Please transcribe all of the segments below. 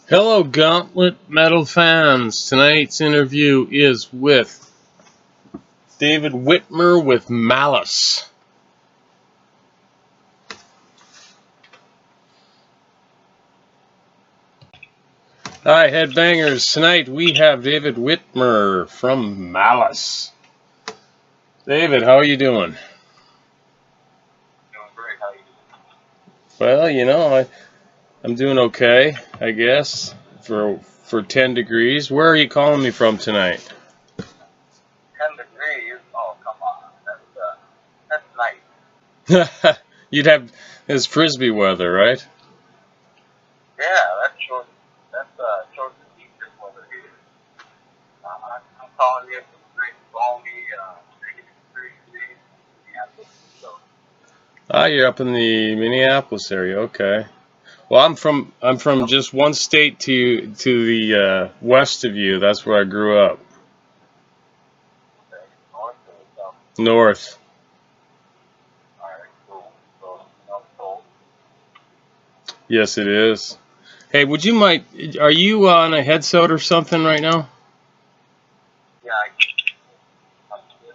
Hello, Gauntlet Metal fans. Tonight's interview is with David Whitmer with Malice. Hi, Headbangers. Tonight we have David Whitmer from Malice. David, how are you doing? Doing great. How you Well, doing? I'm doing okay, I guess, for 10 degrees. Where are you calling me from tonight? 10 degrees? Oh, come on. That's nice. You'd have this frisbee weather, right? Yeah, that's short. That's short and decent weather here. I'm calling you from great balmy, -3 degrees. Yeah, so. Ah, you're up in the Minneapolis area. Okay. Well, I'm from just one state to the west of you. That's where I grew up. Okay, north or south? North. All right, cool. So, cold. Yes, it is. Hey, would you mind? Are you on a headset or something right now? Yeah, I'm good.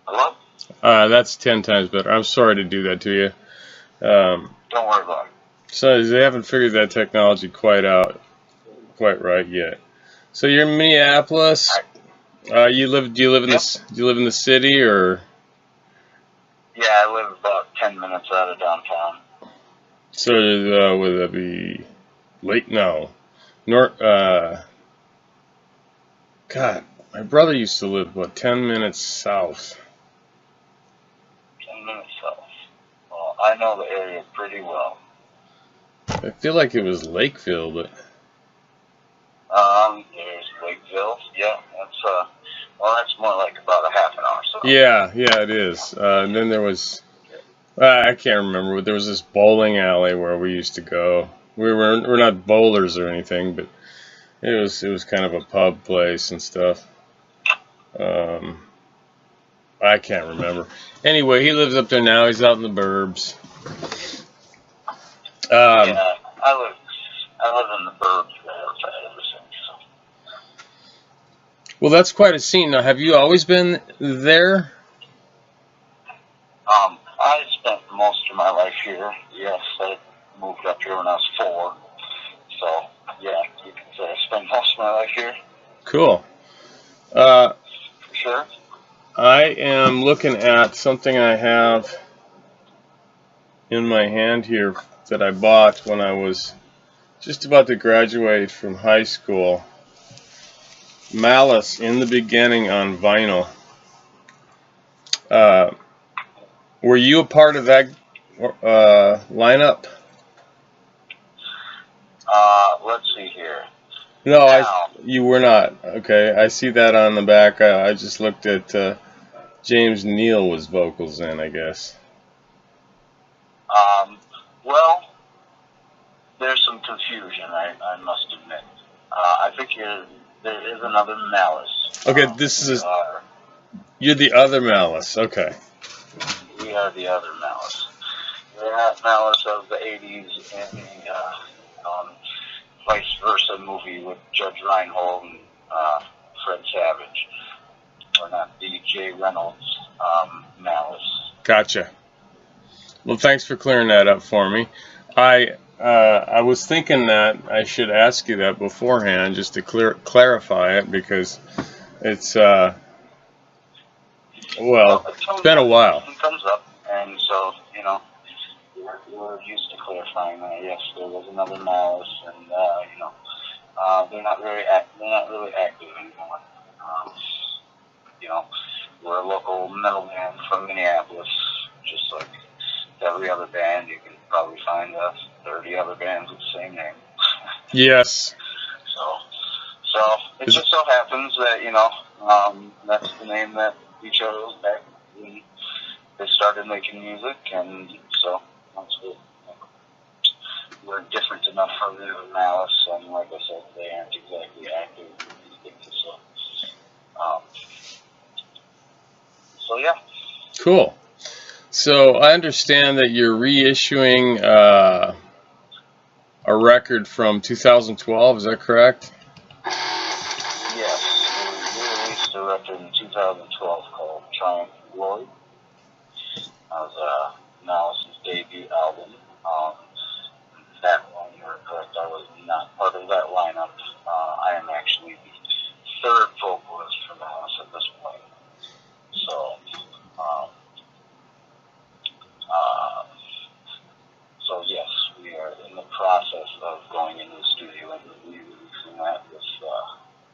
Hello? That's 10 times better. I'm sorry to do that to you. Don't worry about it. So they haven't figured that technology quite right yet. So you're in Minneapolis. Do you live in Yep. do you live in the city or? Yeah, I live about 10 minutes out of downtown. So would that be late? No. North. God, my brother used to live about 10 minutes south. 10 minutes south. Well, I know the area pretty well. I feel like it was Lakeville, but There's Lakeville. Yeah, that's more like about a half an hour. So. yeah, it is. And then there was, I can't remember, but there was this bowling alley where we used to go. We're not bowlers or anything, but it was kind of a pub place and stuff. I can't remember. Anyway, he lives up there now. He's out in the burbs. Yeah, I live in the burbs there ever since. So. Well, that's quite a scene. Now, have you always been there? I spent most of my life here. Yes, I moved up here when I was 4. So, yeah, you can say I spent most of my life here. Cool. For sure. I am looking at something I have in my hand here that I bought when I was just about to graduate from high school. Malice in the Beginning on vinyl. Were you a part of that lineup? Let's see here. No, Now, you were not. Okay, I see that on the back. I just looked at James Neal was vocals in, I guess. well, there's some confusion, I must admit. I think there is another Malice. Okay, you're the other Malice. Okay. We are the other Malice. We're not Malice of the 80s and the vice versa movie with Judge Reinhold and Fred Savage. We're not DJ Reynolds Malice. Gotcha. Well, thanks for clearing that up for me. I was thinking that I should ask you that beforehand just to clarify it because it's it's been a while. It comes up, and so we're used to clarifying that. Yes, there was another Malice, and they're not really active anymore. We're a local metal band from Minneapolis, just like every other band. You can probably find 30 other bands with the same name. Yes. So it just so happens that that's the name that we chose back when they started making music, and so that's what. We're different enough from the Malice, and like I said, they aren't exactly active. So, Cool. So I understand that you're reissuing a record from 2012. Is that correct? Yes, we released a record in 2012 called Triumph and Glory. That was Malice's debut album. That one, you're correct, I was not part of that lineup. I am actually the third vocalist for Malice at this point. So, um, uh, so yes, we are in the process of going into the studio and re-releasing that with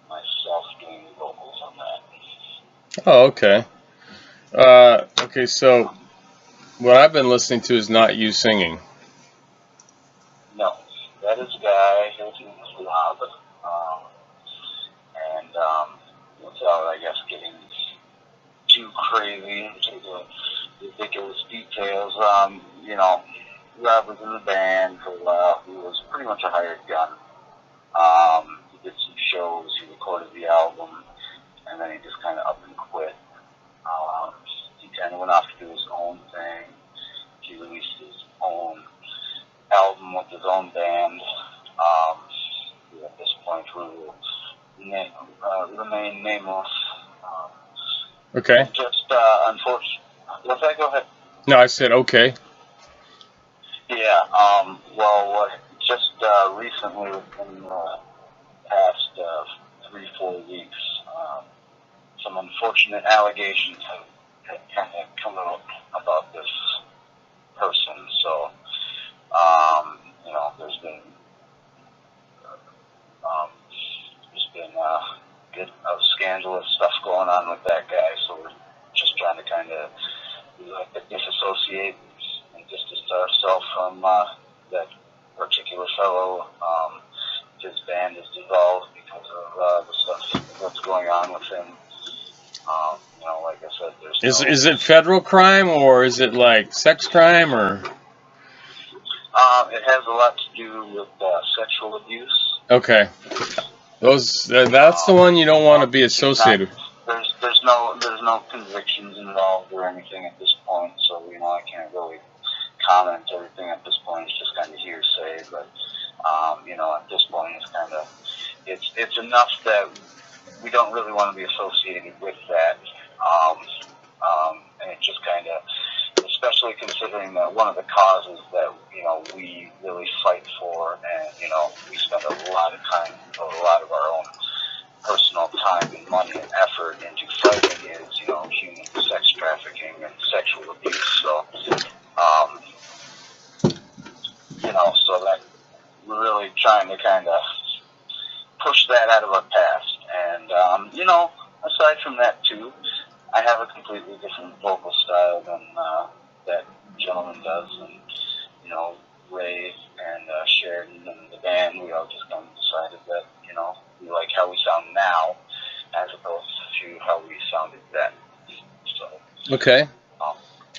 myself doing the vocals on that. Oh, okay. Okay, so what I've been listening to is not you singing. No, that is a guy. His name is Rob, and without, I guess, getting too crazy into the ridiculous details, Rob was in the band for a while. He was pretty much a hired gun. He did some shows. He recorded the album, and then he just kind of up and quit. He kind of went off to do his own thing. He released his own album with his own band. At this point, we will remain nameless. Okay. Just unfortunately, what's that? Go ahead. No, I said okay. Yeah. Just recently, within the past 3-4 weeks, some unfortunate allegations have kind of come out about this person. So, there's been a bit of scandalous stuff going on with that guy. So we're just trying to kind of disassociate and distance ourselves from that particular fellow. His band is dissolved because of the stuff that's going on with him. Like I said, Is it federal crime or is it like sex crime or? It has a lot to do with sexual abuse. Okay. That's the one you don't want to be associated with. There's no convictions involved or anything at this point, so I can't really comment everything at this point. It's just kind of hearsay, but at this point it's enough that we don't really want to be associated with that. And it just kind of, especially considering that one of the causes that we really fight for, and we spend a lot of time, a lot of our own personal time and money and effort into fighting is human sex trafficking and sexual abuse. So so that we're really trying to kind of push that out of our past. And aside from that too, I have a completely different vocal style than that gentleman does, and Ray and Sheridan and the band, we all just kind of decided that we like how we sound now as opposed to how we sounded then. So Okay.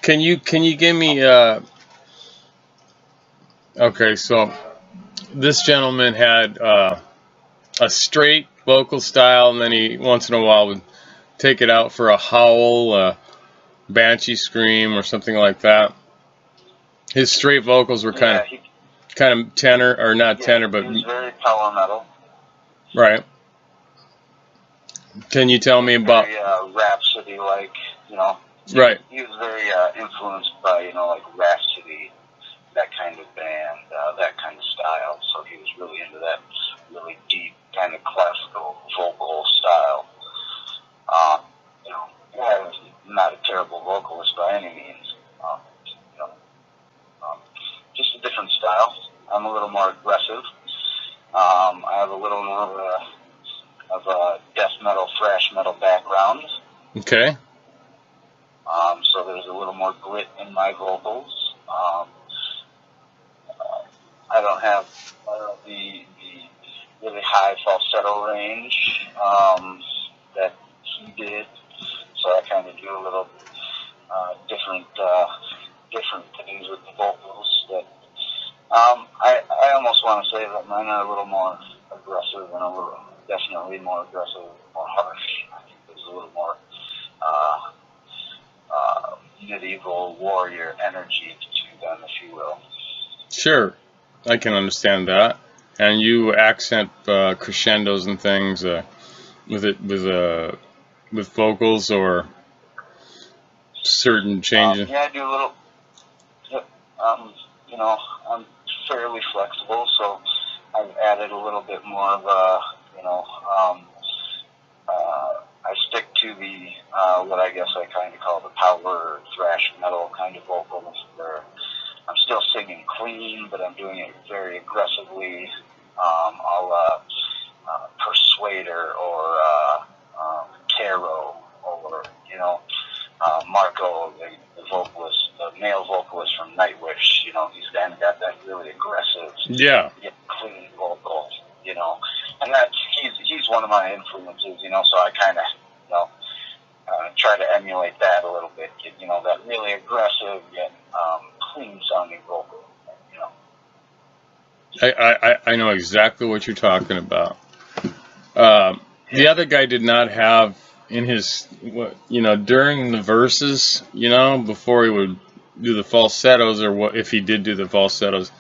Can you give me okay, so this gentleman had a straight vocal style, and then he once in a while would take it out for a howl, a banshee scream, or something like that. His straight vocals were kind of tenor, or not tenor, but he was very power metal. Right. Can you tell me about very Rhapsody-like? Right. He was very influenced by like Rhapsody, that kind of band, that kind of style. So he was really into that really deep kind of classical vocal style. He not a terrible vocalist by any means. Just a different style. I'm a little more aggressive. I have a little more of a death metal, thrash metal background. Okay. So there's a little more grit in my vocals. I don't have the really high falsetto range that he did, so I kind of do a little different things with the vocals. That I almost want to say that mine are a little more aggressive and definitely more aggressive, more harsh. I think there's a little more medieval warrior energy to them, if you will. Sure, I can understand that. And you accent crescendos and things with vocals or certain changes. Yeah, I do a little. Yep. You know, I'm fairly flexible, so I've added a little bit more of a, you know, I stick to the what I guess I kind of call the power thrash metal kind of vocals, where I'm still singing clean, but I'm doing it very aggressively. I'll Persuader or Caro or, you know, Marco, the vocalist, the male vocalist from Nightwish. You know, he's then got that really aggressive, Yeah. yet clean vocal. You know, and that's he's one of my influences. You know, so I kind of, you know, try to emulate that a little bit. You know, that really aggressive yet clean sounding vocal. You know. I know exactly what you're talking about. The other guy did not have in his, you know, during the verses, you know, before he would do the falsettos, or what if he did do the falsettos,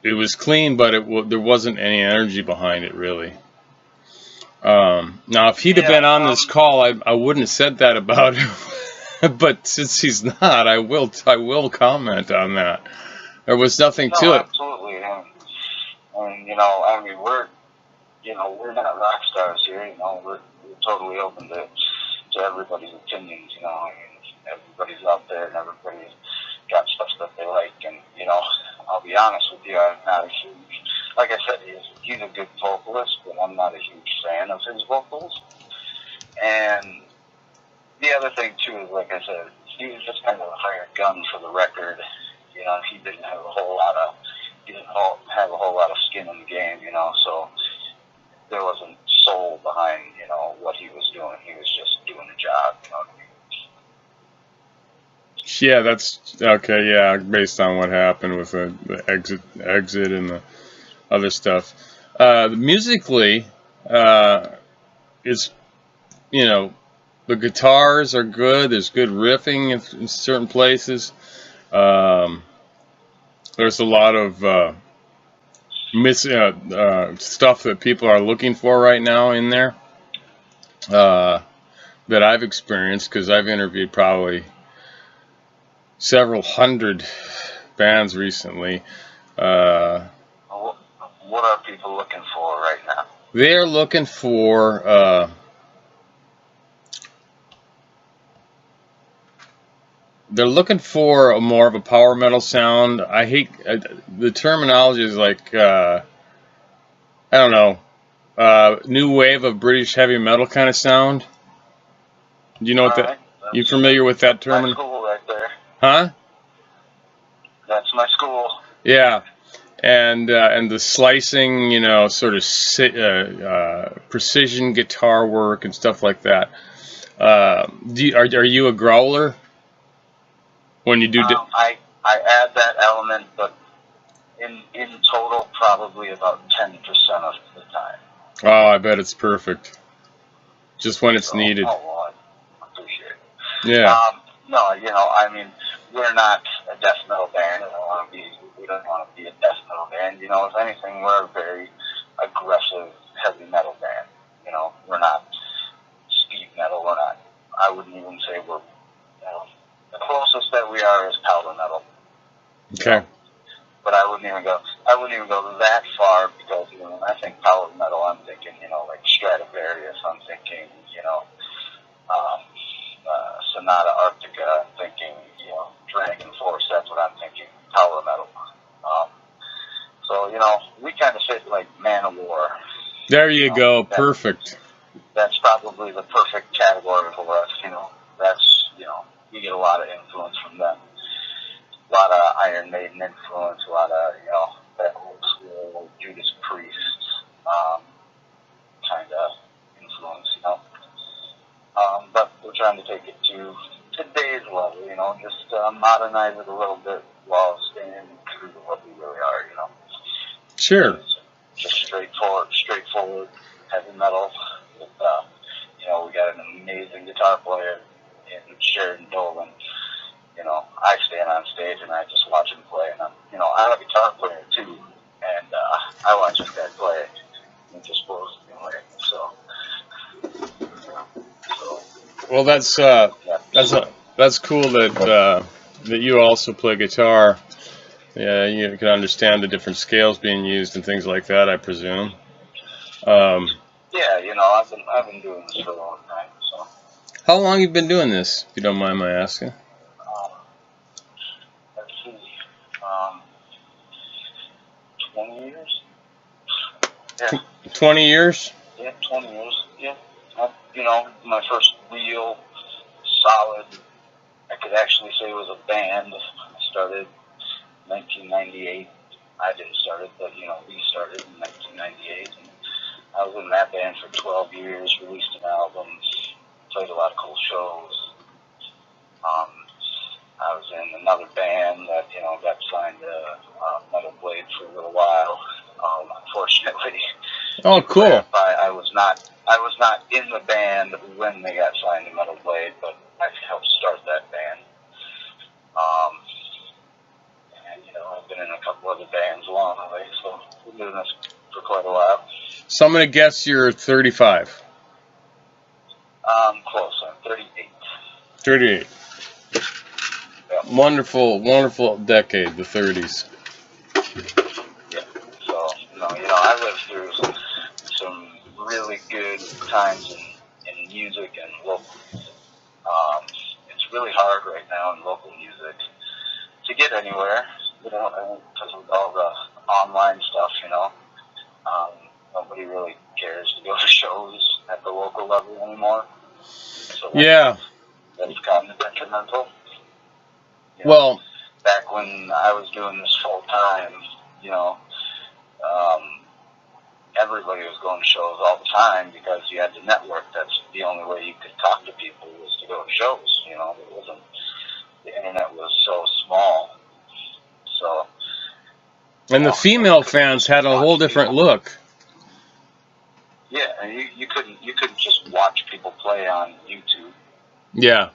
it was clean, but there wasn't any energy behind it, really. Now, if he'd have been on this call, I wouldn't have said that about him. But since he's not, I will comment on that. There was nothing to it. Absolutely. And you know, I mean, we're not rock stars here. You know, we're totally open to everybody's opinions. You know, I mean, everybody's out there and everybody's got stuff that they like. And you know, I'll be honest with you, I'm not a huge, like I said, he's a good vocalist, but I'm not a huge fan of his vocals. And the other thing too is, like I said, he was just kind of a hired gun for the record. You know, he didn't have a whole lot of skin in the game. You know, so there wasn't soul behind, you know, what he was doing. He was just doing a job. You know what I mean? Yeah, that's okay. Yeah, based on what happened with the exit and the other stuff. Musically, it's, you know, the guitars are good. There's good riffing in certain places. There's a lot of stuff that people are looking for right now in there that I've experienced, because I've interviewed probably several hundred bands recently. What are people looking for right now? They're looking for more of a power metal sound. I hate the terminology is like I don't know, new wave of British heavy metal kind of sound. Do you know what that? You familiar with that term? My school right there. Huh? That's my school. Yeah, and the slicing, you know, sort of precision guitar work and stuff like that. Are you a growler when you do? I add that element, but in total, probably about 10% of the time. Oh, I bet it's perfect. Just when it's needed. Oh, well, I appreciate it. Yeah. No, you know, I mean, we're not a death metal band. We don't want to be a death metal band. You know, if anything, we're a very aggressive heavy metal band. You know, we're not speed metal. We're not. I wouldn't even say we're. You know, the closest that we are is powder metal. Okay. You know? But I wouldn't even go that far, because, you know, when I think power metal, I'm thinking, you know, like Stradivarius. I'm thinking, you know, Sonata Arctica. I'm thinking, you know, Dragon Force. That's what I'm thinking. Power metal. So, you know, we kind of fit like Manowar. There you go. Perfect. That's probably the perfect category for us. You know, that's, you know, you get a lot of influence from them. A lot of Iron Maiden influence, a lot of, you know, that old school Judas Priest kind of influence, you know. But we're trying to take it to today's level, you know, just modernize it a little bit while staying true to what we really are, you know. Sure. Just straightforward heavy metal with, you know, we got an amazing guitar player in Sheridan Dolan. You know, I stand on stage and I just watch him play, and I'm a guitar player too, and I watch this guy play, and it just blows me away. So well, that's cool that you also play guitar. Yeah, you can understand the different scales being used and things like that, I presume. Yeah, you know, I've been doing this for a long time. So how long have you been doing this, if you don't mind my asking? Let's see, 20 years. Yeah. 20 years? Yeah, 20 years. Yeah. You know, my first real solid, I could actually say it was a band. Started in 1998. I didn't start it, but, you know, we started in 1998. And I was in that band for 12 years, released an album, played a lot of cool shows. I was in another band that, you know, got signed to Metal Blade for a little while. Unfortunately. Oh, cool. I was not in the band when they got signed to Metal Blade, but I helped start that band. And, you know, I've been in a couple other bands along the way, so we've been doing this for quite a while. So I'm going to guess you're 35. Close. I'm 38. 38. Yeah. Wonderful decade, the 30s. Yeah. So, I lived through some really good times in music and local music. It's really hard right now in local music to get anywhere, because of all the online stuff, you know. Nobody really cares to go to shows at the local level anymore. So yeah. That's kind of detrimental. You know, well, back when I was doing this full time, you know, everybody was going to shows all the time because you had to network. That's the only way you could talk to people was to go to shows. You know, the internet was so small. So. And the female fans had a whole different look. Yeah, and you couldn't just watch people play on YouTube. Yeah.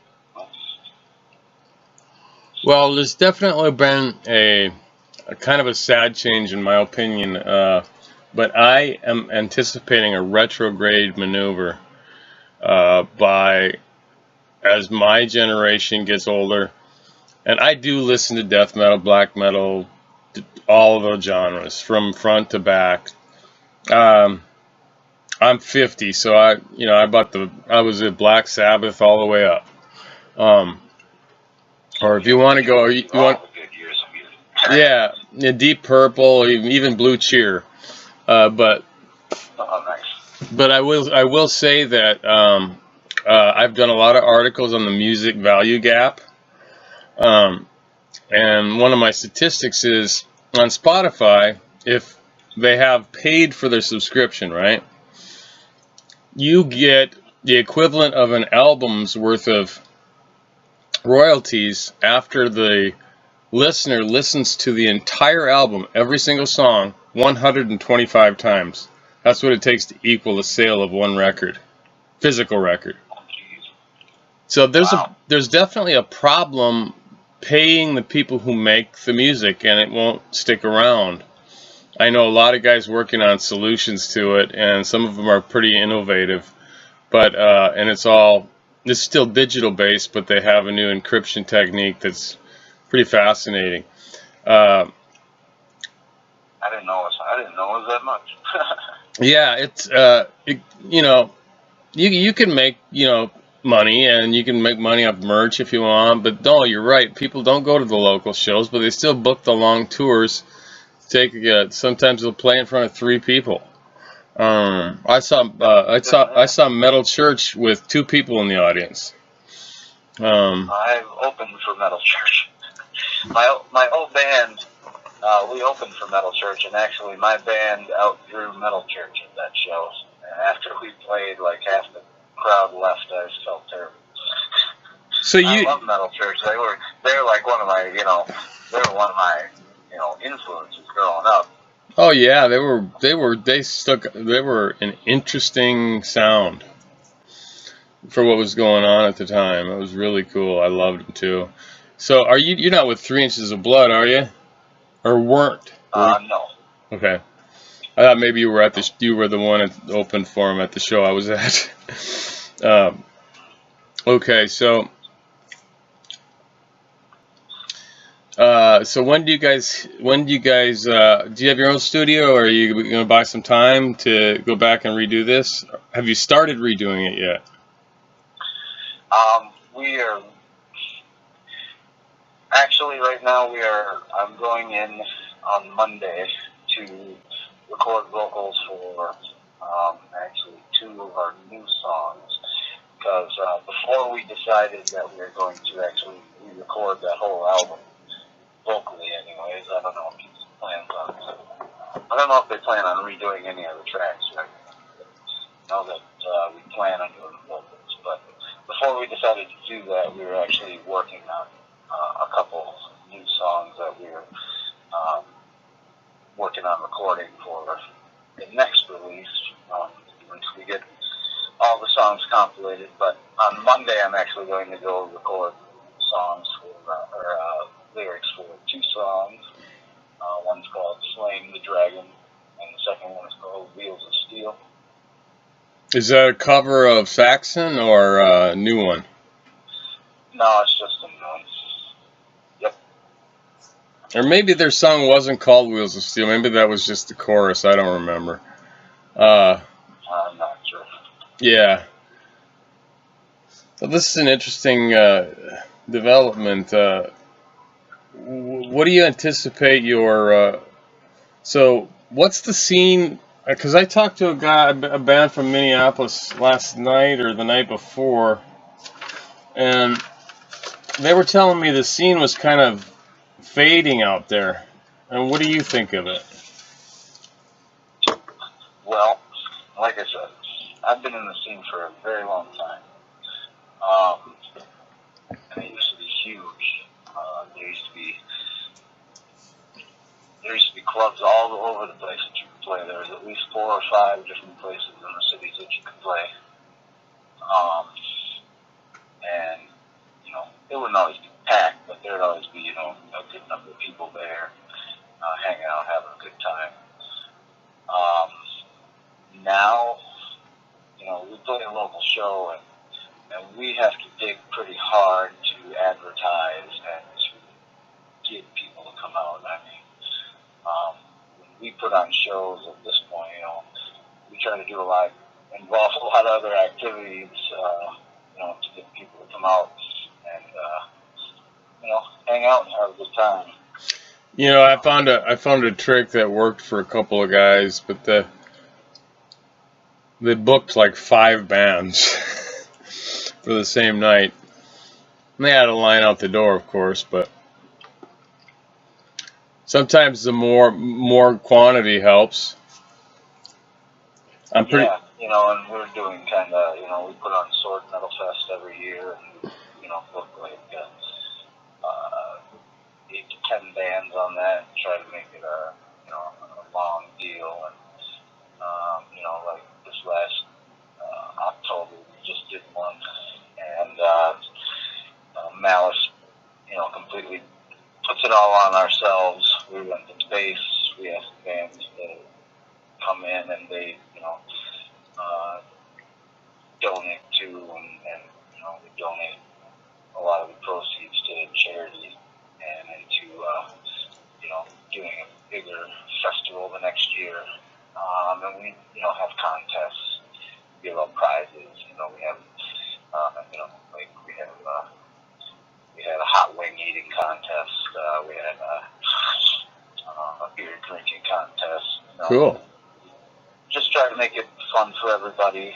Well, there's definitely been a kind of a sad change in my opinion, but I am anticipating a retrograde maneuver as my generation gets older, and I do listen to death metal, black metal, all of those genres from front to back. I'm 50, so I was at Black Sabbath all the way up. Or if you want to go, you want, yeah, Deep Purple, even Blue Cheer. But I will say that I've done a lot of articles on the music value gap. And one of my statistics is on Spotify, if they have paid for their subscription, right? You get the equivalent of an album's worth of royalties after the listener listens to the entire album, every single song, 125 times. That's what it takes to equal the sale of one record, physical record. So there's definitely a problem paying the people who make the music, and it won't stick around. I know a lot of guys working on solutions to it, and some of them are pretty innovative. But and it's still digital based, but they have a new encryption technique that's pretty fascinating. I didn't know it was that much. Yeah, it's you can make money, and you can make money off merch if you want. But no, you're right. People don't go to the local shows, but they still book the long tours. Sometimes they'll play in front of 3 people. I saw Metal Church with 2 people in the audience. I've opened for Metal Church. My old band, we opened for Metal Church, and actually my band outgrew Metal Church at that show. And after we played, like half the crowd left, I just felt terrible. So I love Metal Church. They were like one of my influences growing up. Oh yeah, they were an interesting sound. for what was going on at the time. It was really cool. I loved them too. So you're not with 3 Inches of Blood, are you? Or weren't? No. Okay. I thought maybe you were you were the one that opened for him at the show I was at. Okay, so when do you guys do you have your own studio, or are you going to buy some time to go back and redo this? Have you started redoing it yet? We are actually right now I'm going in on Monday to record vocals for actually 2 of our new songs, because before we decided that we were going to actually re-record that whole album vocally anyways, I don't know if they plan on redoing any of the tracks, right? I know that we plan on doing vocals, but before we decided to do that, we were actually working on a couple new songs that we were working on recording for the next release, once we get all the songs compilated. But on Monday, I'm actually going to go record songs lyrics for 2 songs. One's called Slaying the Dragon, and the second one is called Wheels of Steel. Is that a cover of Saxon or a new one? No, it's just a new one. Yep. Or maybe their song wasn't called Wheels of Steel. Maybe that was just the chorus. I don't remember. I'm not sure. Yeah. So this is an interesting development. What do you anticipate so what's the scene? Because I talked to a band from Minneapolis last night or the night before, and they were telling me the scene was kind of fading out there. And what do you think of it? Well, like I said, I've been in the scene for a very long time. And it used to be huge. There used to be clubs all over the place that you could play. There was at least 4 or 5 different places in the cities that you could play. And, it wouldn't always be packed, but there'd always be, a good number of people there, hanging out, having a good time. Now, we play a local show, and we have to dig pretty hard to advertise and to get people to come out. I mean, when we put on shows at this point, we try to involve a lot of other activities, to get people to come out and, hang out and have a good time. I found a trick that worked for a couple of guys, but they booked like 5 bands for the same night. And they had a line out the door, of course, but sometimes the more quantity helps. Yeah, and we're doing kind of, we put on Sword Metal Fest every year, and book like 8 to 10 bands on that, and try to make it a long deal. And like this last October, we just did one, and Malice, completely puts it all on ourselves. We rent the space. We ask the bands to come in, and they, donate to, and we donate a lot of the proceeds to charity and into, doing a bigger festival the next year. And we, have contests, give out prizes. We have, like we had a hot wing eating contest. We had a beer drinking contest. Cool. Just try to make it fun for everybody.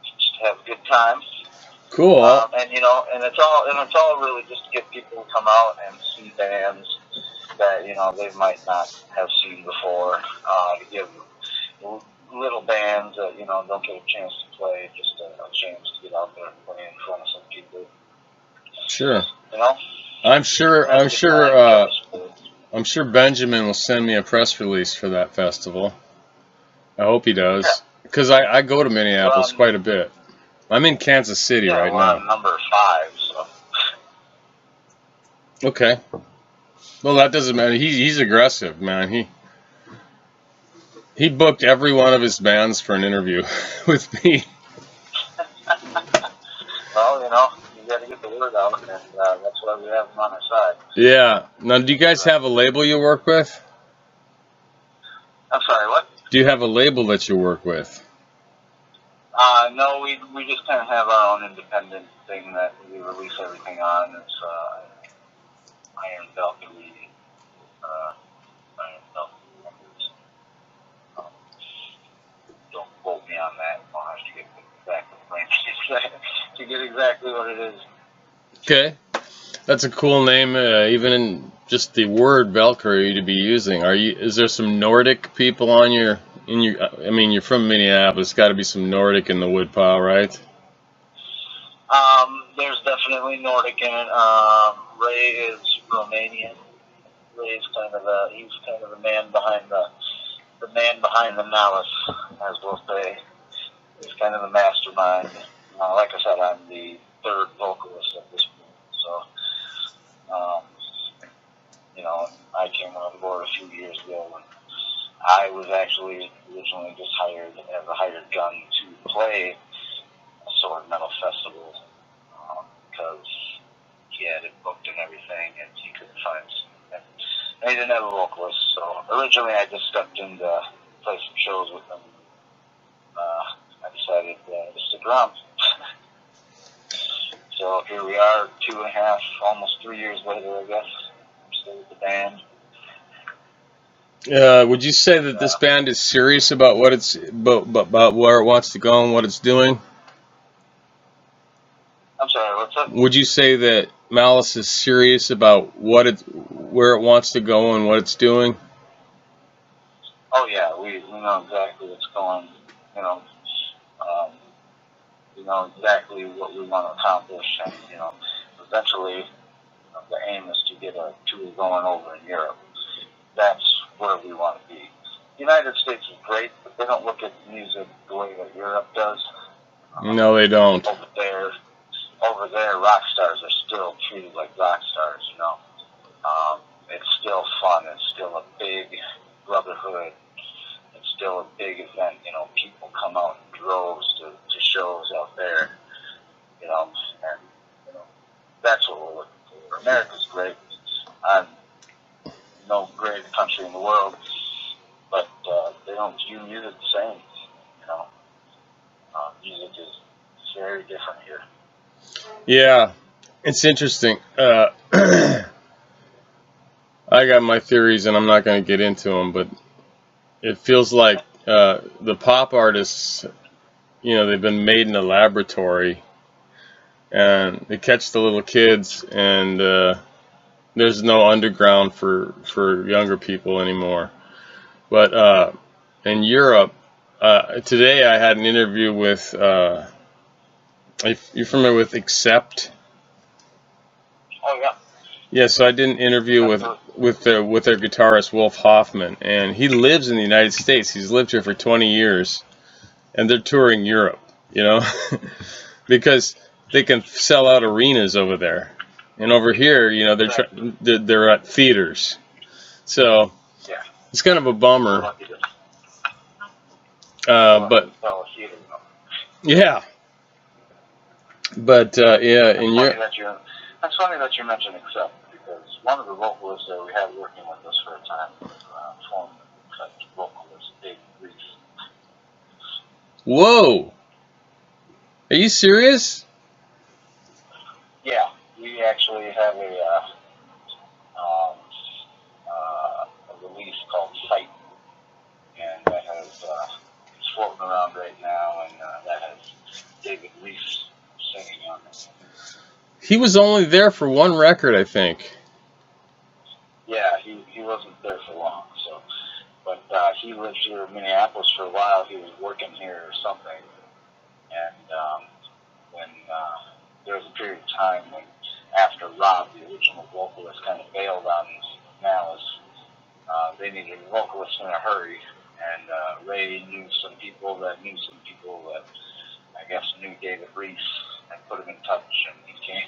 Just have a good time. Cool. And it's all really just to get people to come out and see bands that they might not have seen before. To give little bands that don't get a chance to play just a chance to get out there and play in front of some people. Sure. I'm sure Benjamin will send me a press release for that festival. I hope he does. Because I go to We're Minneapolis on, quite a bit. I'm in Kansas City yeah, right we're now. on number 5, so. Okay. Well, that doesn't matter. He's aggressive, man. He booked every one of his bands for an interview with me. Well, you got to get the word out, and that's why we have him on our side. Yeah. Now, do you guys have a label you work with? I'm sorry, what? Do you have a label that you work with? No, we just kind of have our own independent thing that we release everything on. It's Iron Valkyrie, Iron Valkyrie Records. Um, don't quote me on that. I'll have to get exactly to get exactly what it is. Okay. That's a cool name, even in just the word Valkyrie to be using. Is there some Nordic people on I mean, you're from Minneapolis. Got to be some Nordic in the woodpile, right? There's definitely Nordic in it. Ray is Romanian. Ray's he's kind of the man behind the Malice, as we'll say. He's kind of the mastermind. Like I said, I'm the third vocalist at this point, so I came on board a few years ago, and I was actually originally just hired as a hired gun to play a sword metal festival because he had it booked and everything, and he couldn't find. And he didn't have a vocalist, so originally I just stepped in to play some shows with him. I decided to stick around. So here we are, 2.5, almost 3 years later, I guess. I'm still with the band. Would you say that this band is serious about what about where it wants to go and what it's doing? I'm sorry, what's up? Would you say that Malice is serious about where it wants to go and what it's doing? Oh yeah, we know exactly what's going. We know exactly what we want to accomplish, and eventually, the aim is to get a tour going over in Europe. That's where we want to be. The United States is great, but they don't look at music the way that Europe does. No, they don't. Over there, rock stars are still treated like rock stars. It's still fun. It's still a big brotherhood. It's still a big event. People come out in droves to shows out there. And that's what we're looking for. America's great. No great country in the world, but they don't view music the same. Music is very different here. Yeah, it's interesting. I got my theories, and I'm not going to get into them, but it feels like the pop artists, they've been made in a laboratory, and they catch the little kids, and there's no underground for younger people anymore. But in Europe, today I had an interview with, you familiar with Accept? Oh yeah. Yeah, so I did an interview with their guitarist Wolf Hoffman, and he lives in the United States. He's lived here for 20 years, and they're touring Europe, because they can sell out arenas over there, and over here, they're at theaters. So Yeah. it's kind of a bummer. But yeah, but yeah, in Europe. That's funny that you mentioned Accept, because one of the vocalists that we had working with us for a time was former Accept vocalist Big Reese. Whoa! Are you serious? Yeah, we actually have a release called Fight, and that has it's floating around right now, and that has David Reese singing on it. He was only there for one record, I think. Yeah, he wasn't there for long, but he lived here in Minneapolis for a while. He was working here or something, and when there was a period of time when, after Rob, the original vocalist, kind of bailed on Malice, they needed a vocalist in a hurry, And Ray knew some people that I guess knew David Reese and put him in touch, and he came.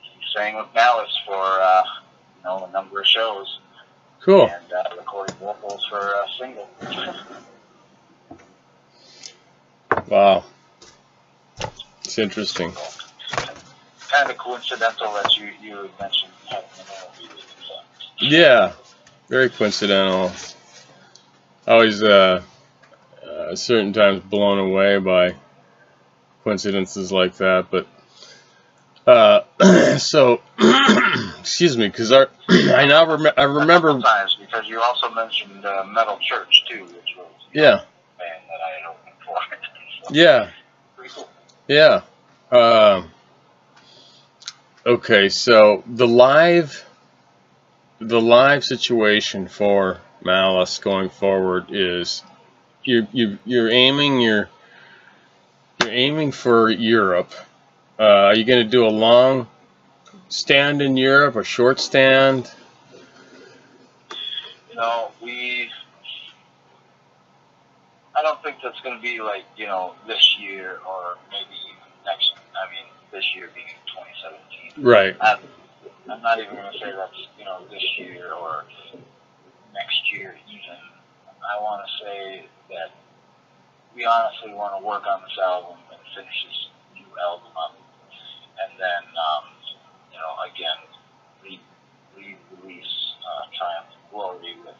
He sang with Malice for a number of shows. Cool. And recorded vocals for a single. Wow. It's interesting. Kind of coincidental that you had mentioned having an interview with him. Yeah, very coincidental. Always, certain times blown away by coincidences like that. But so, excuse me, because I remember. Sometimes, because you also mentioned Metal Church too, which was Yeah. a band that I had opened for. So, Yeah. pretty cool. Yeah. Okay, so the live situation for Malice going forward is you're aiming for Europe. Are you going to do a long stand in Europe, a short stand? I don't think that's going to be like, this year or maybe next. I mean, this year being 2017. Right. I'm not even going to say that's, this year or next year even. I want to say that we honestly want to work on this album and finish this new album up. And then, again, release Triumph and Glory with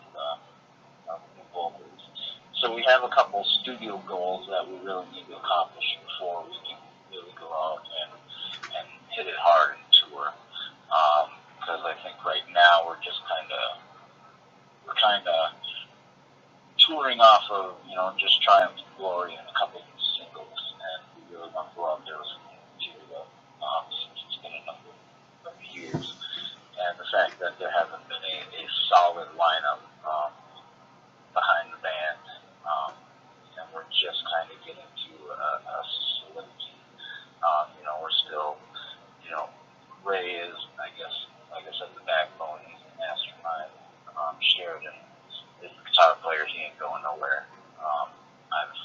new vocals. So we have a couple studio goals that we really need to accomplish before we can really go out and hit it hard and tour. Because I think right now we're kind of touring off of just Triumph and Glory and a couple of singles, and we really want to go out there with some material since it's been a number of years. And the fact that there hasn't been a solid lineup behind the band, and we're just kind of getting to a solidity. We're still, Ray is, I guess, like I said, the backbone. He's the mastermind. Sheridan is the guitar player. He ain't going nowhere. I've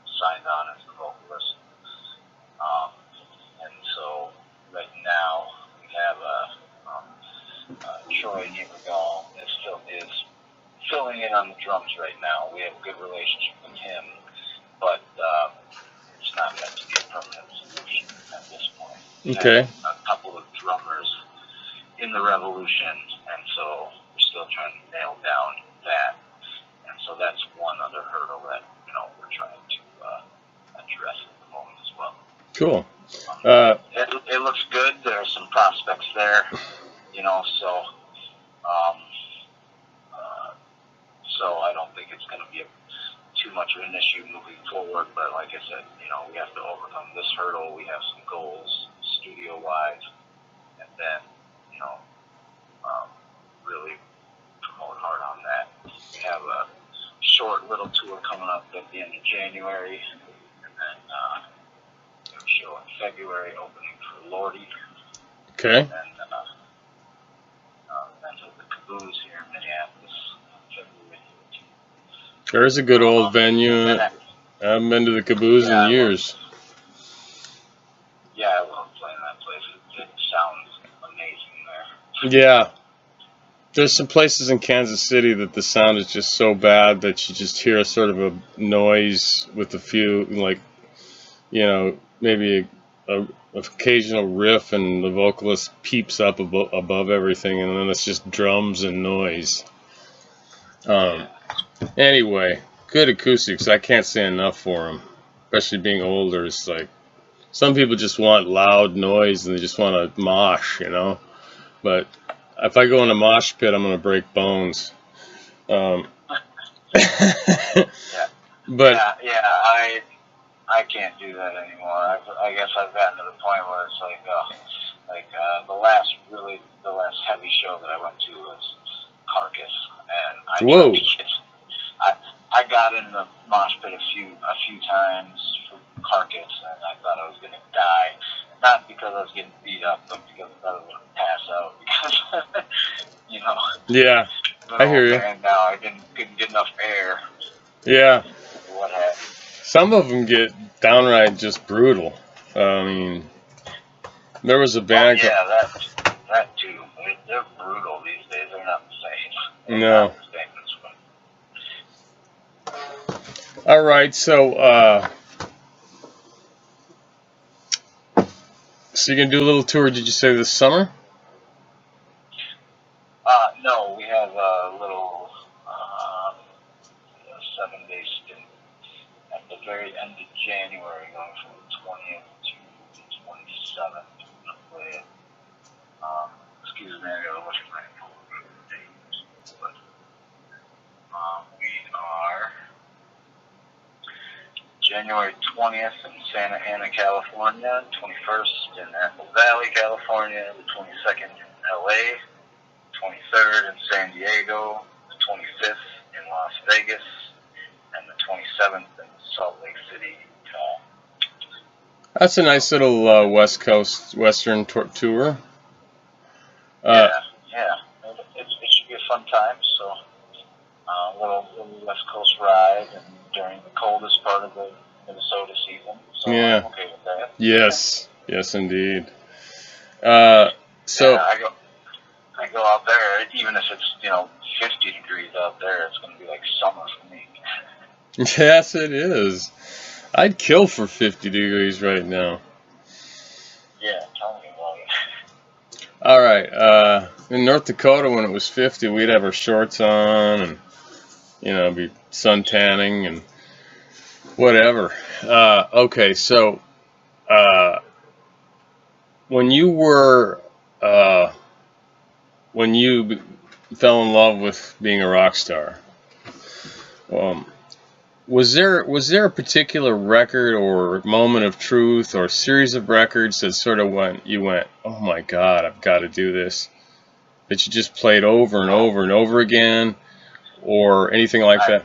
signed on as the vocalist. And so right now we have Troy Niebergall is filling in on the drums right now. We have a good relationship with him, but it's not meant to be a permanent solution at this point. Okay. A couple of drummers in the Revolution, and so we're still trying to nail down that. And so that's one other hurdle that we're trying to address at the moment as well. Cool. It looks good. There are some prospects there, so I don't think it's going to be too much of an issue moving forward. But like I said, we have to overcome this hurdle. We have some goals studio-wise, and then really promote hard on that. We have a short little tour coming up at the end of January, and then we have a show in February opening for Lordy. Okay. And then the Caboose here in Minneapolis February 13th. There's a good old venue. I haven't been to the Caboose in years. I love playing that place. It sounds amazing there. Yeah. There's some places in Kansas City that the sound is just so bad that you just hear a sort of a noise with a few, like, maybe a occasional riff, and the vocalist peeps up above everything, and then it's just drums and noise. Anyway, good acoustics. I can't say enough for them, especially being older. It's like some people just want loud noise and they just want to mosh, But if I go in a mosh pit, I'm going to break bones. But I can't do that anymore. I guess I've gotten to the point where it's like the last heavy show that I went to was Carcass, and I got in the mosh pit a few times for Carcass, and I thought I was going to die. Not because I was getting beat up, but because I thought I was going to pass out. Because, Yeah. I hear you. And now I couldn't get enough air. Yeah. What happened? Some of them get downright just brutal. I mean, there was a band. Yeah, that too. They're brutal these days. They're not the same. They're No. not the same as when. All right, so you're gonna do a little tour? Did you say this summer? No, we have a little 7-day stint at the very end of January, going from the 20th to the 27th. With, excuse me, I gotta look at my dates. But we are January 20th in Santa Ana, California, 21st in Apple Valley, California, the 22nd in LA, 23rd in San Diego, the 25th in Las Vegas, and the 27th in Salt Lake City, Utah. That's a nice little West Coast Western tour. Yeah. It should be a fun time. So, a little West Coast ride, and during the coldest part of the Minnesota season. So Yeah. I'm okay with that. Yes, indeed. So I go out there, even if it's 50 degrees out there, it's going to be like summer for me. Yes, it is. I'd kill for 50 degrees right now. Yeah, tell me about it. All right. In North Dakota, when it was 50, we'd have our shorts on and be sun tanning and whatever. Okay, so when you fell in love with being a rock star, was there a particular record or moment of truth or series of records that sort of you went, oh my God, I've got to do this, that you just played over and over and over again, or anything like that?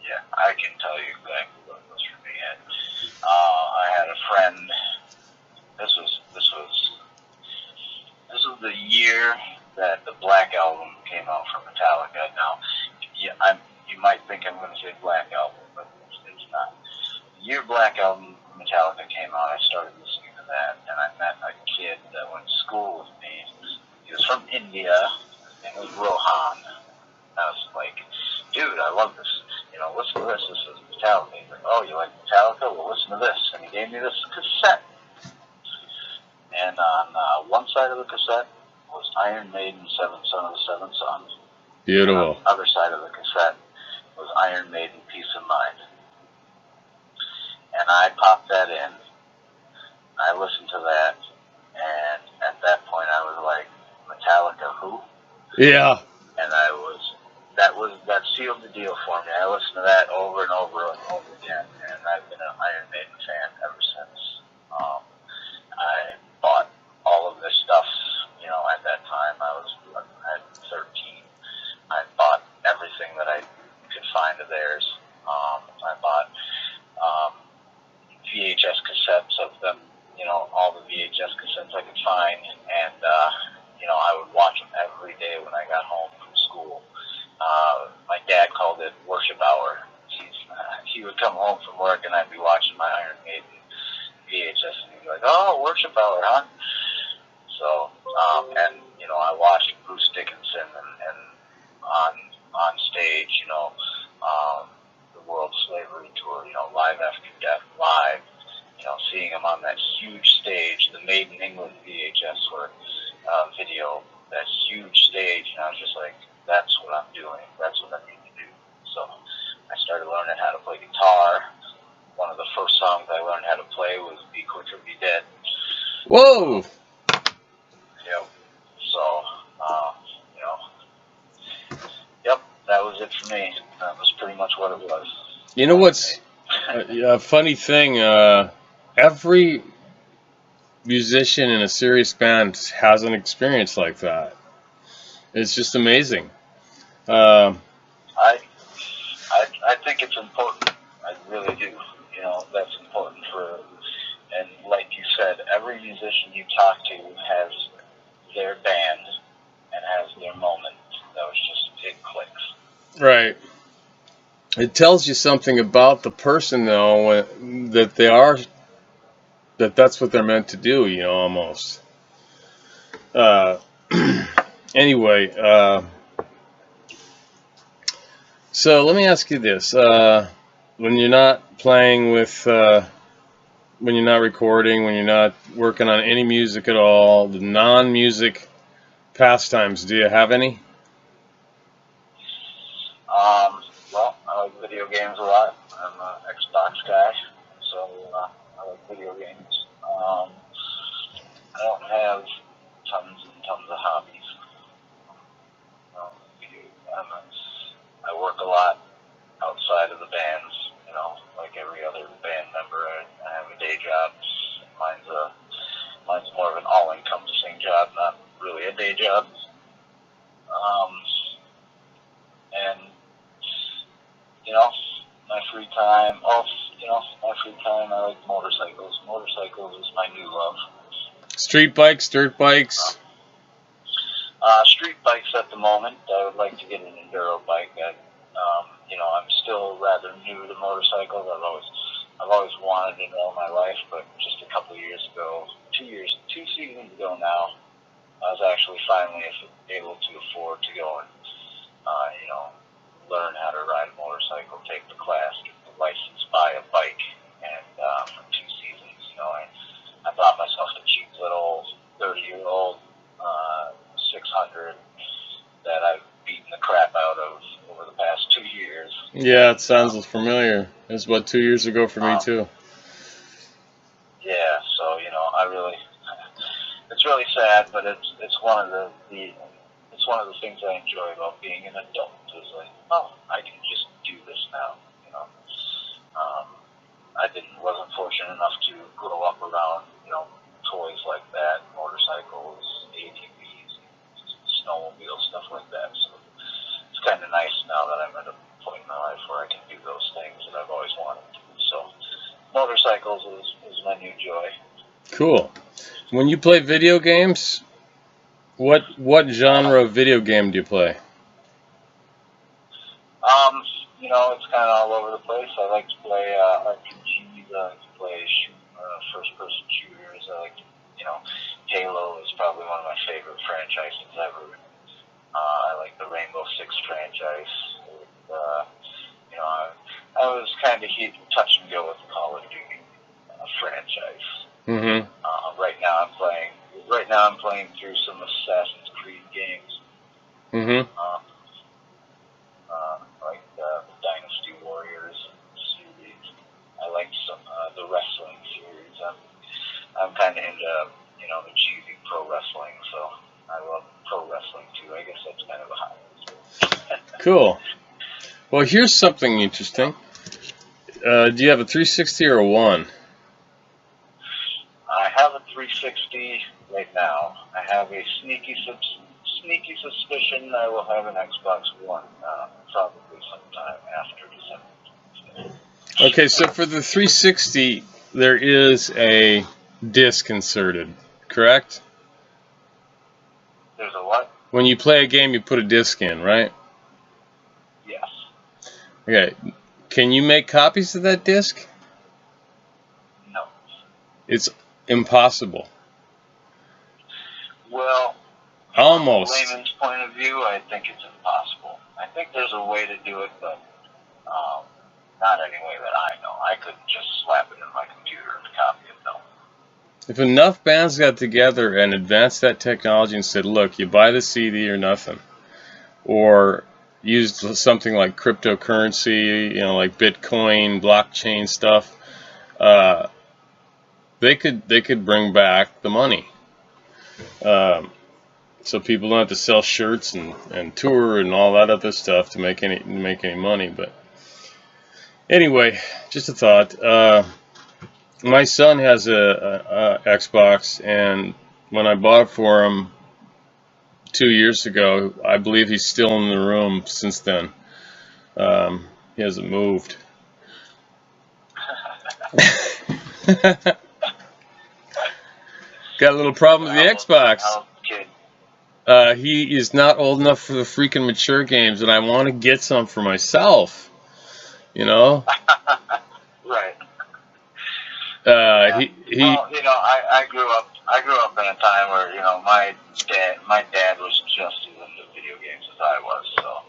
Yeah, I can tell you exactly what it was for me. I had a friend. This was the year that the Black Album came out from Metallica. Now, you might think I'm going to say Black Album, but it's not. The year Black Album from Metallica came out, I started listening to that, and I met a kid that went to school with me. He was from India. His name was Rohan. I was like, dude, I love this. Listen to this. This is Metallica. He's like, oh, you like Metallica? Well, listen to this. And he gave me this cassette. And on one side of the cassette was Iron Maiden, Seventh Son of the Seventh Son. Beautiful. And on the other side of the cassette was Iron Maiden, Peace of Mind. And I popped that in. I listened to that. And at that point, I was like, Metallica who? Yeah. And that sealed the deal for me. I listened to that over and over and over again, and I've been an Iron Maiden fan ever since. I bought all of this stuff. At that time I was 13. I bought everything that I could find of theirs. I bought VHS cassettes of them. All the VHS cassettes I could find, and I would watch them every day when I got home from school. My dad called it worship hour. He would come home from work and I'd be watching my Iron Maiden VHS and he'd be like, oh, worship hour, huh? So, I watched Bruce Dickinson and on stage, the World Slavery Tour, Live After Death, live, seeing him on that huge stage, the Made in England VHS video, that huge stage, and I was just like, that's what I'm doing. That's what I need to do. So I started learning how to play guitar. One of the first songs I learned how to play was Be Quick or Be Dead. Whoa! Yep. So, yep, that was it for me. That was pretty much what it was. You know what's a funny thing? Every musician in a serious band has an experience like that. It's just amazing. I think it's important. I really do. That's important and like you said, every musician you talk to has their band and has their moment it clicks. Right. It tells you something about the person, though, that that's what they're meant to do, almost. Anyway, so let me ask you this. When you're not playing when you're not recording, when you're not working on any music at all, the non-music pastimes, do you have any? Well, I like video games a lot. I'm an Xbox guy, so I like video games. I don't have tons and tons of hobbies. I work a lot outside of the bands, like every other band member. I have a day job. Mine's more of an all-encompassing job, not really a day job. And my free time. My free time. I like motorcycles. Motorcycles is my new love. Street bikes, dirt bikes. Street bikes at the moment. I would like to get an enduro bike. I'm still rather new to motorcycles. I've always wanted it all my life, but just a couple of years ago, 2 seasons ago now, I was actually finally able to afford to go and learn how to ride a motorcycle, take the class, get the license, buy a bike, and for 2 seasons, I bought myself a cheap little 30-year-old 600 that I've beaten the crap out of over the past 2 years. Yeah, it sounds familiar. It was about 2 years ago for me too. Yeah, so it's really sad, but it's one of the things I enjoy about being an adult. Is like, I can just do this now. I wasn't fortunate enough to grow up around toys like that, motorcycles, ATVs, snowmobiles, stuff like that. So it's kind of nice now that I'm at a point in my life where I can do those things that I've always wanted to do. So motorcycles is my new joy. Cool. When you play video games, what genre of video game do you play? It's kind of all over the place. I like to play RPGs. I like to play first-person shooters. I like to, Halo is probably one of my favorite franchises ever. I like the Rainbow Six franchise. I was kind of touch and go with the Call of Duty franchise. Mm-hmm. Right now I'm playing through some Assassin's Creed games. Mm-hmm. Like the Dynasty Warriors series. I like some the wrestling series. I'm kind of into the cheesy pro wrestling, so I love pro wrestling too. I guess that's kind of a hobby. Cool. Well, here's something interesting. Do you have a 360 or a 1? I have a 360 right now. I have a sneaky suspicion I will have an Xbox One probably sometime after December. Okay, so for the 360, there is a disc inserted, correct? There's a what? When you play a game, you put a disc in, right? Yes. Okay. Can you make copies of that disc? No. It's impossible. Well, almost. From a layman's point of view, I think it's impossible. I think there's a way to do it, but not any way that I know. I couldn't just slap it in my computer and copy it, no. If enough bands got together and advanced that technology and said, look, you buy the CD or nothing, or used something like cryptocurrency, like Bitcoin, blockchain stuff, they could bring back the money. So people don't have to sell shirts and tour and all that other stuff to make any money. But anyway, just a thought. My son has a Xbox, and when I bought it for him 2 years ago, I believe he's still in the room since then. He hasn't moved. Got a little problem with the Xbox. How's the kid? He is not old enough for the freaking mature games, and I want to get some for myself. You know. Right. Yeah. He. Well, I grew up in a time where my dad was just as into video games as I was. So,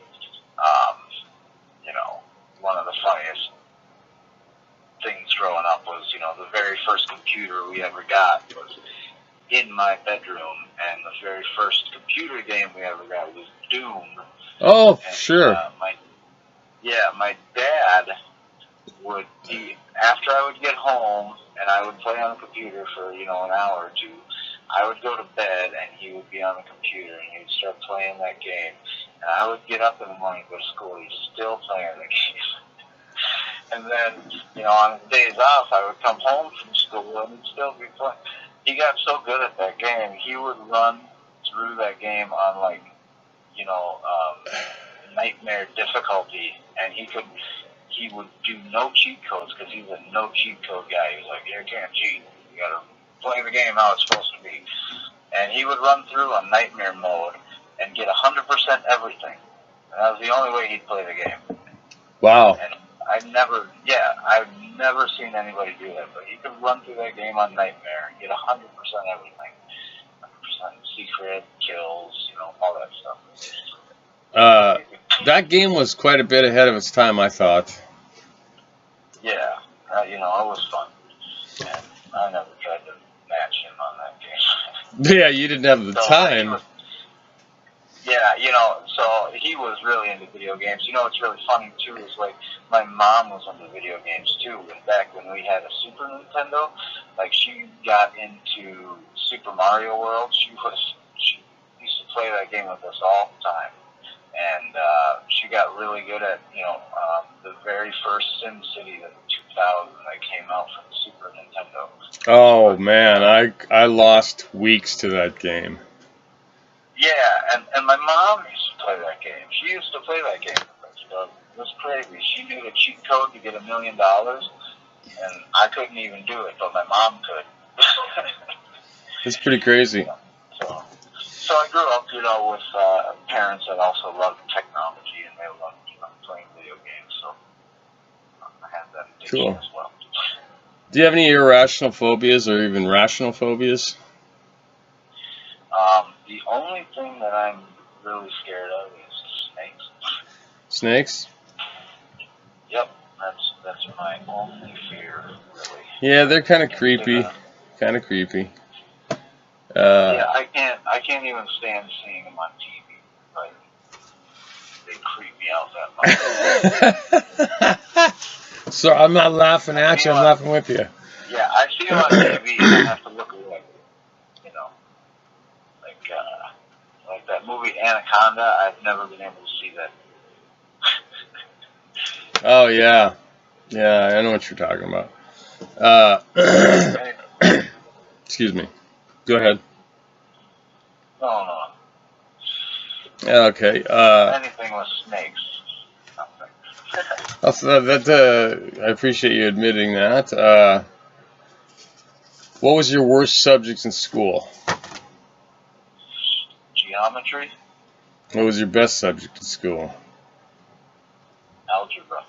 one of the funniest things growing up was the very first computer we ever got was in my bedroom, and the very first computer game we ever got was Doom. Oh, And, sure. My dad would be, after I would get home and I would play on the computer for an hour or two, I would go to bed and he would be on the computer and he would start playing that game, and I would get up in the morning and go to school. He's still playing the game. And then, on his days off, I would come home from school and he'd still be playing. He got so good at that game, he would run through that game on, like, nightmare difficulty, and he would do no cheat codes because he's a no cheat code guy. He was like, you can't cheat. You gotta play the game how it's supposed to be. And he would run through on nightmare mode and get 100% everything. And that was the only way he'd play the game. Wow. And I've never seen anybody do that, but he could run through that game on nightmare and get 100% everything. 100% secret, kills, all that stuff. That game was quite a bit ahead of its time, I thought. Yeah, it was fun. And I never tried to match him on that game. Yeah, you didn't have the time. So he was really into video games. What's really funny, too, is, like, my mom was into video games, too. And back when we had a Super Nintendo, like, she got into Super Mario World. She used to play that game with us all the time. And she got really good at, the very first SimCity, the 2000, that came out from the Super Nintendo. Oh, man, I lost weeks to that game. Yeah, and my mom used to play that game. She used to play that game. It was crazy. She knew the cheat code to get $1 million, and I couldn't even do it, but my mom could. It's pretty crazy. So I grew up, with parents that also loved technology, and they loved playing video games. So I had that addiction as well. Do you have any irrational phobias or even rational phobias? The only thing that I'm really scared of is snakes. Snakes? Yep, that's my only fear, really. Yeah, they're kind of creepy. Kind of creepy. Yeah, I can't even stand seeing them on TV. Like, they creep me out that much. So I'm not laughing at you. I'm laughing with you. Yeah, I see them on TV and I have to look away. Like that movie Anaconda. I've never been able to see that. Oh yeah, I know what you're talking about. Excuse me. Go ahead. No. Okay. Anything with snakes. I appreciate you admitting that. What was your worst subject in school? Geometry. What was your best subject in school? Algebra.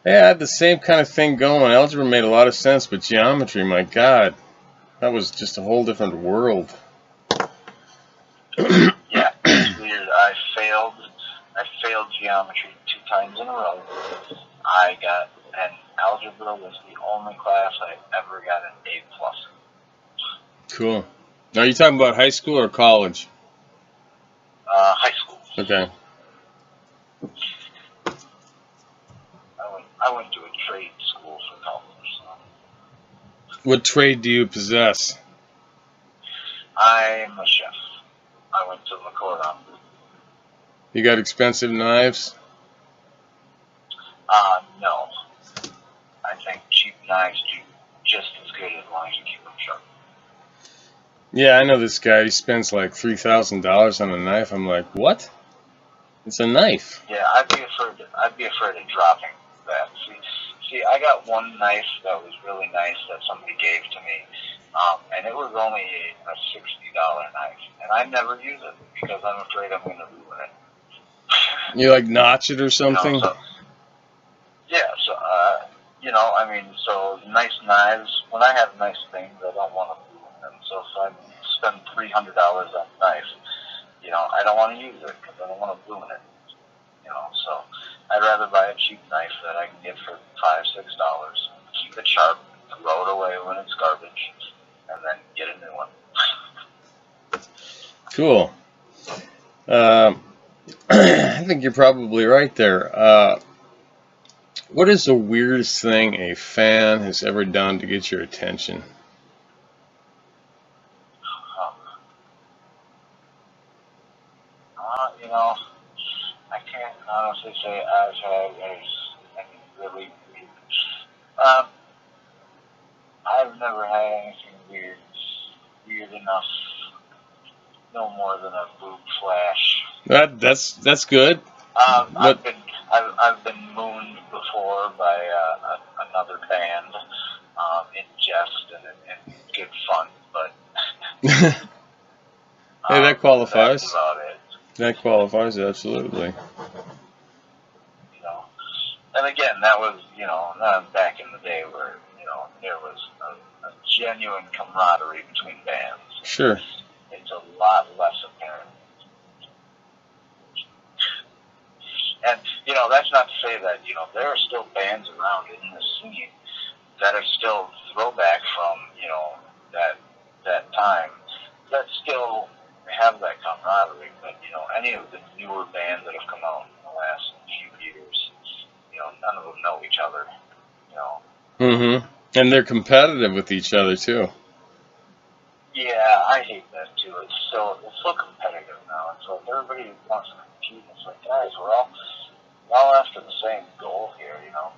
Yeah, I had the same kind of thing going. Algebra made a lot of sense, but geometry, my God, that was just a whole different world. Yeah, it's weird. I failed geometry 2 times in a row. And algebra was the only class I ever got an A+. Cool. Now, are you talking about high school or college? High school. Okay. I went to a trade school for college. So. What trade do you possess? I'm a chef. I went to the cordon. You got expensive knives? No. I think cheap knives do just as good as long as you keep them sharp. Yeah, I know this guy. He spends like $3,000 on a knife. I'm like, what? It's a knife. Yeah, I'd be afraid of dropping that. See, I got one knife that was really nice that somebody gave to me. And it was only a $60 knife, and I never use it because I'm afraid I'm going to ruin it. You like notch it or something? You know, so, yeah, so, you know, I mean, so nice knives, when I have nice things, I don't want to ruin them. So if I spend $300 on a knife, you know, I don't want to use it because I don't want to ruin it. You know, so I'd rather buy a cheap knife that I can get for $5, $6, keep it sharp, throw it away when it's garbage, and then get a new one. Cool. I think you're probably right there. What is the weirdest thing a fan has ever done to get your attention? You know, I can't honestly say I've had any really weird. I've never had anything weird enough. No more than a boob flash. That's good. I've been mooned before by another band in jest and good fun, but hey, that qualifies. That's about it. That qualifies, absolutely. You know, and again, that was, you know, back in the day where, you know, there was a genuine camaraderie between bands. Sure. It's a lot less apparent. And, you know, that's not to say that, you know, there are still bands around in the scene that are still throwback from, you know, that time that still have that camaraderie. But, you know, any of the newer bands that have come out in the last few years, you know, none of them know each other, you know. Mm-hmm. And they're competitive with each other, too. Yeah, I hate that, too. It's so competitive now. It's like everybody wants to compete. It's like, guys, we're all after the same goal here, you know.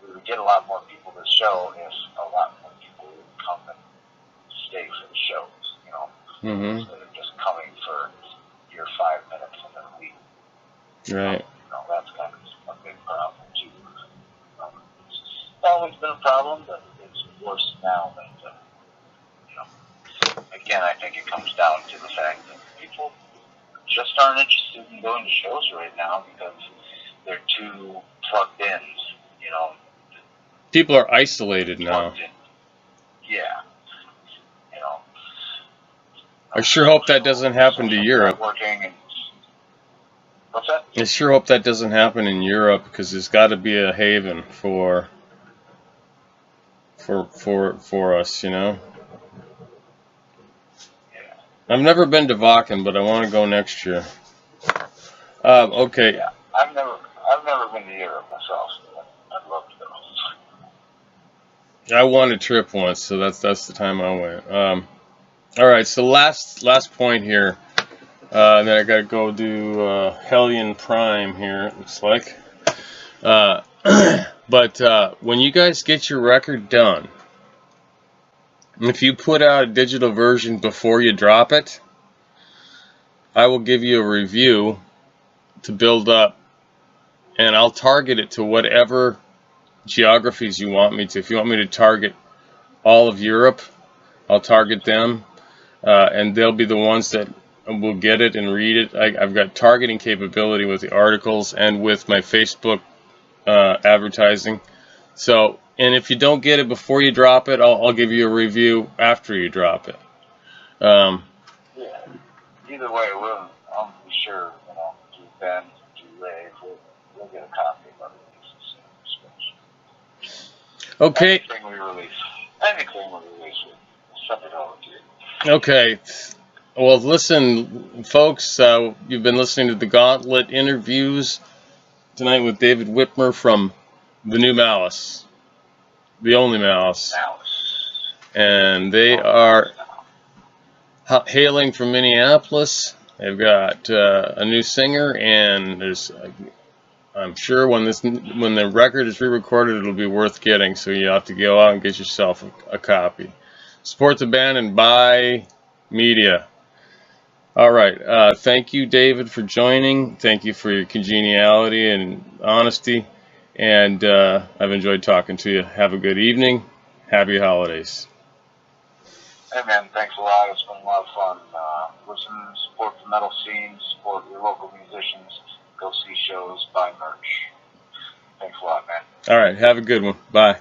We would get a lot more people to the show if a lot more people would come and stay for the shows, you know, instead of just coming for your 5 minutes and then leave. Right. You know, that's kind of a big problem, too. It's always been a problem, but it's worse now than, you know. Again, I think it comes down to the fact that people just aren't interested in going to shows right now because they're too plugged in, you know. People are isolated now. Yeah. You know. I sure hope that doesn't happen to Europe. What's that? I sure hope that doesn't happen in Europe because there's got to be a haven for us, you know. Yeah. I've never been to Vakken, but I want to go next year. Okay. Yeah, I've never been to Europe myself. But I'd love to go. I won a trip once, so that's the time I went. All right, so last point here. Then I gotta go do Hellion Prime here. It looks like. But when you guys get your record done, if you put out a digital version before you drop it, I will give you a review to build up, and I'll target it to whatever geographies you want me to. If you want me to target all of Europe, I'll target them, and they'll be the ones that will get it and read it. I've got targeting capability with the articles and with my Facebook advertising. So, and if you don't get it before you drop it, I'll give you a review after you drop it. Yeah. Either way, I'll be sure, you know, to Ben, to Ray, we'll get a copy of it. Okay. Anything we release, we'll send it over to you. Okay. Well, listen, folks, you've been listening to the Gauntlet interviews tonight with David Whitmer from the new Malice, the only Malice. And they are hailing from Minneapolis. They've got a new singer, and there's, I'm sure when the record is re-recorded, it'll be worth getting. So you have to go out and get yourself a copy. Support the band and buy media. All right. Thank you, David, for joining. Thank you for your congeniality and honesty. And I've enjoyed talking to you. Have a good evening. happy holidays. Hey man, thanks a lot. It's been a lot of fun. Listen, support the metal scene, support your local musicians, go see shows, buy merch. Thanks a lot, man. All right, have a good one. Bye.